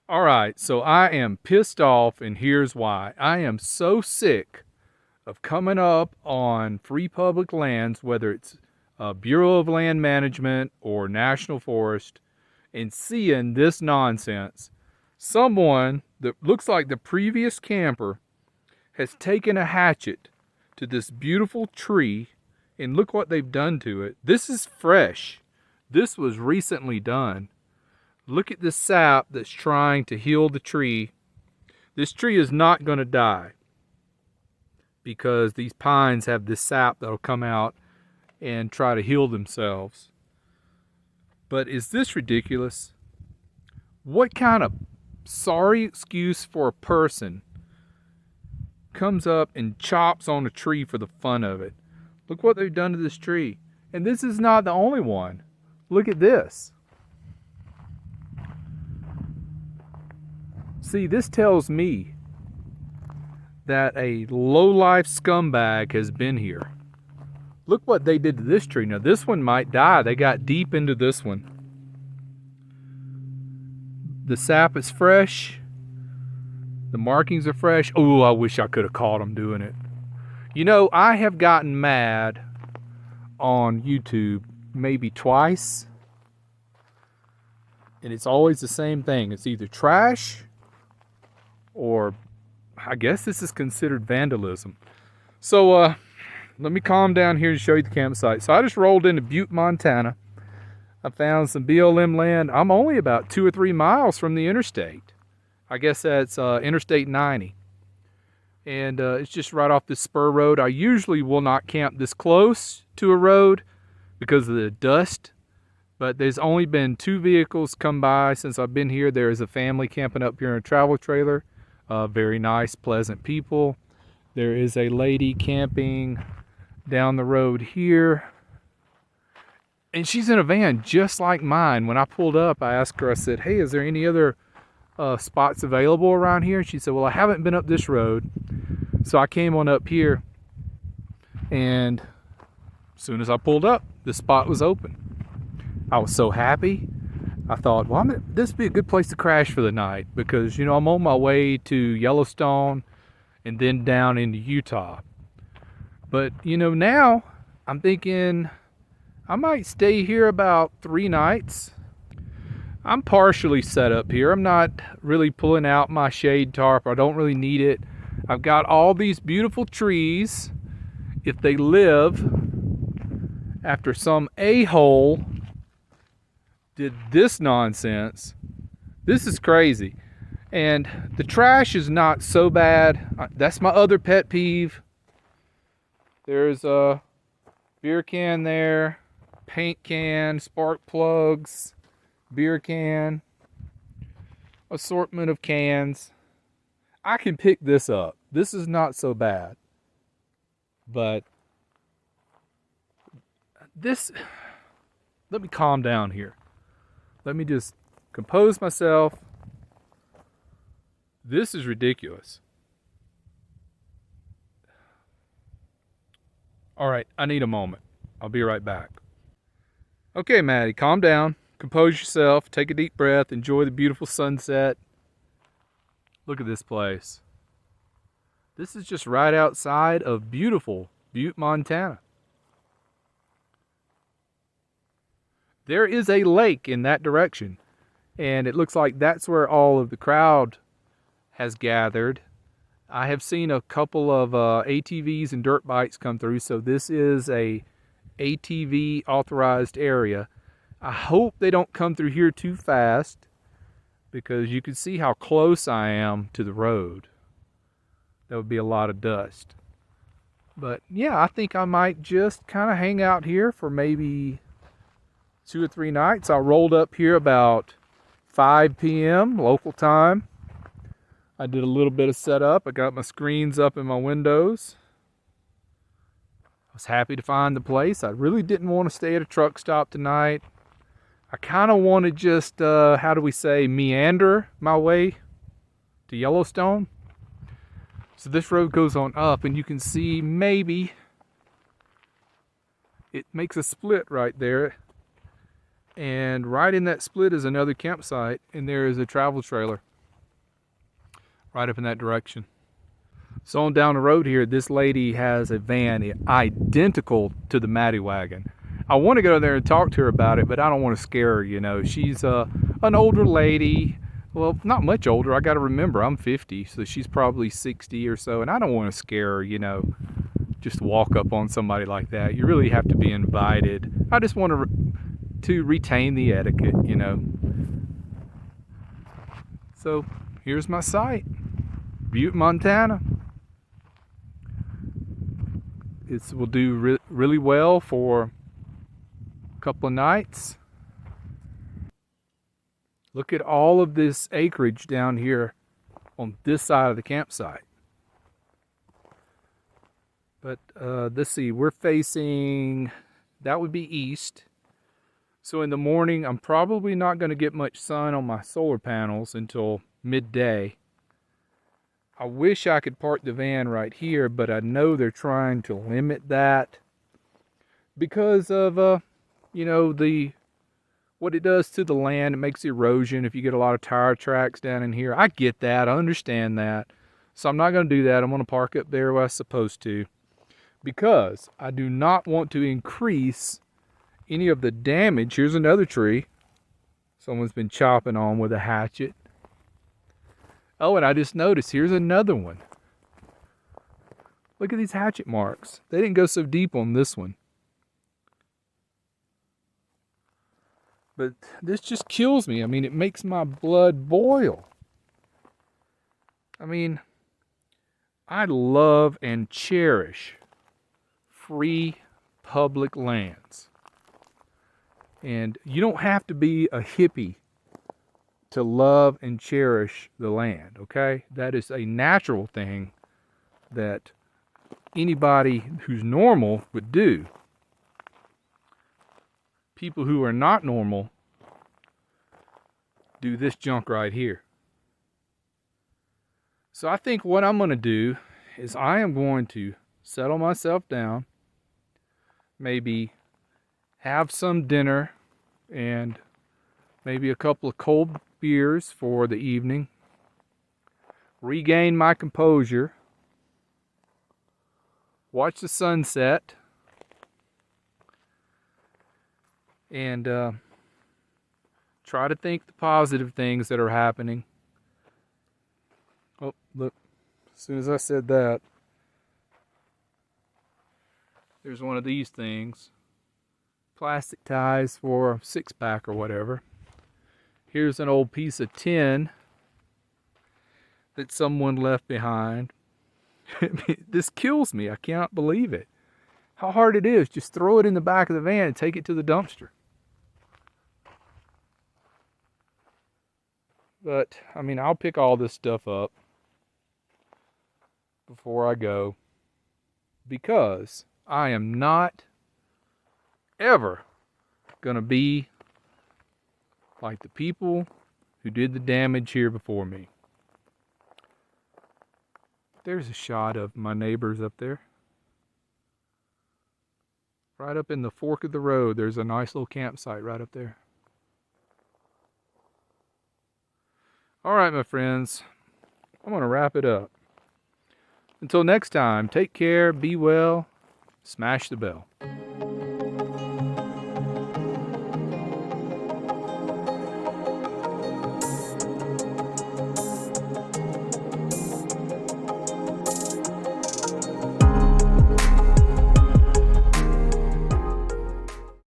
All right, so I am pissed off, and here's why. I am so sick of coming up on free public lands, whether it's Bureau of Land Management or National Forest, and seeing this nonsense. Someone that looks like the previous camper has taken a hatchet to this beautiful tree, and look what they've done to it. This is fresh. This was recently done. Look at the sap that's trying to heal the tree. This tree is not going to die because these pines have this sap that'll come out and try to heal themselves. But is this ridiculous? What kind of sorry excuse for a person comes up and chops on a tree for the fun of it? Look what they've done to this tree. And this is not the only one. Look at this. See, this tells me that a low-life scumbag has been here. Look what they did to this tree. Now, this one might die. They got deep into this one. The sap is fresh. The markings are fresh. Oh, I wish I could have caught them doing it. You know, I have gotten mad on YouTube maybe twice. And it's always the same thing. It's either trash or I guess this is considered vandalism. So let me calm down here to show you the campsite. So I just rolled into Butte, Montana. I found some BLM land. I'm only about 2 or 3 miles from the interstate. I guess that's Interstate 90. And it's just right off this spur road. I usually will not camp this close to a road because of the dust. But there's only been 2 vehicles come by since I've been here. There is a family camping up here in a travel trailer. Very nice, pleasant people. There is a lady camping down the road here. And she's in a van just like mine. When I pulled up, I asked her, I said, hey, is there any other spots available around here? And she said, well, I haven't been up this road. So I came on up here. And as soon as I pulled up, the spot was open. I was so happy. I thought, well, this would be a good place to crash for the night because, you know, I'm on my way to Yellowstone and then down into Utah. But, you know, now I'm thinking I might stay here about 3 nights. I'm partially set up here. I'm not really pulling out my shade tarp. I don't really need it. I've got all these beautiful trees. If they live after some a-hole did this nonsense, this is crazy. And the trash is not so bad. That's my other pet peeve. There's a beer can there, paint can, spark plugs, beer can, assortment of cans. I can pick this up. This is not so bad. But this, let me calm down here. Let me just compose myself. This is ridiculous. All right, I need a moment. I'll be right back. Okay, Maddie, calm down. Compose yourself. Take a deep breath. Enjoy the beautiful sunset. Look at this place. This is just right outside of beautiful Butte, Montana. There is a lake in that direction, and it looks like that's where all of the crowd has gathered. I have seen a couple of ATVs and dirt bikes come through, so this is a ATV authorized area. I hope they don't come through here too fast because you can see how close I am to the road. That would be a lot of dust. But yeah, I think I might just kind of hang out here for maybe 2 or 3 nights. I rolled up here about 5 p.m. local time. I did a little bit of setup. I got my screens up in my windows. I was happy to find the place. I really didn't want to stay at a truck stop tonight. I kind of want to just, how do we say, meander my way to Yellowstone. So this road goes on up, and you can see maybe it makes a split right there. And right in that split is another campsite, and there is a travel trailer. right up in that direction. So on down the road here, this lady has a van identical to the Maddie wagon. I want to go there and talk to her about it, but I don't want to scare her, you know. She's an older lady. Well, not much older. I got to remember, I'm 50, so she's probably 60 or so, and I don't want to scare her, you know, just walk up on somebody like that. You really have to be invited. I just want to retain the etiquette, you know. So here's my site, Butte, Montana. It will do really well for a couple of nights. Look at all of this acreage down here on this side of the campsite. But let's see, we're facing, that would be east. So in the morning, I'm probably not going to get much sun on my solar panels until midday. I wish I could park the van right here, but I know they're trying to limit that because of, you know, what it does to the land. It makes erosion if you get a lot of tire tracks down in here. I get that. I understand that. So I'm not going to do that. I'm going to park up there where I'm supposed to because I do not want to increase any of the damage. Here's another tree someone's been chopping on with a hatchet. Oh, and I just noticed, here's another one. Look at these hatchet marks. They didn't go so deep on this one. But this just kills me. I mean, it makes my blood boil. I mean, I love and cherish free public lands. And you don't have to be a hippie to love and cherish the land, okay? That is a natural thing that anybody who's normal would do. People who are not normal do this junk right here. So I think what I'm going to do is I am going to settle myself down, maybe have some dinner and maybe a couple of cold beers for the evening, regain my composure, watch the sunset, and try to think the positive things that are happening. Oh, look, as soon as I said that, there's one of these things. Plastic ties for a 6-pack or whatever. Here's an old piece of tin that someone left behind. This kills me. I cannot believe it. How hard it is. Just throw it in the back of the van and take it to the dumpster. But, I mean, I'll pick all this stuff up before I go because I am not ever going to be like the people who did the damage here before me. There's a shot of my neighbors up there. Right up in the fork of the road, there's a nice little campsite right up there. All right, my friends, I'm going to wrap it up. Until next time, take care, be well, smash the bell.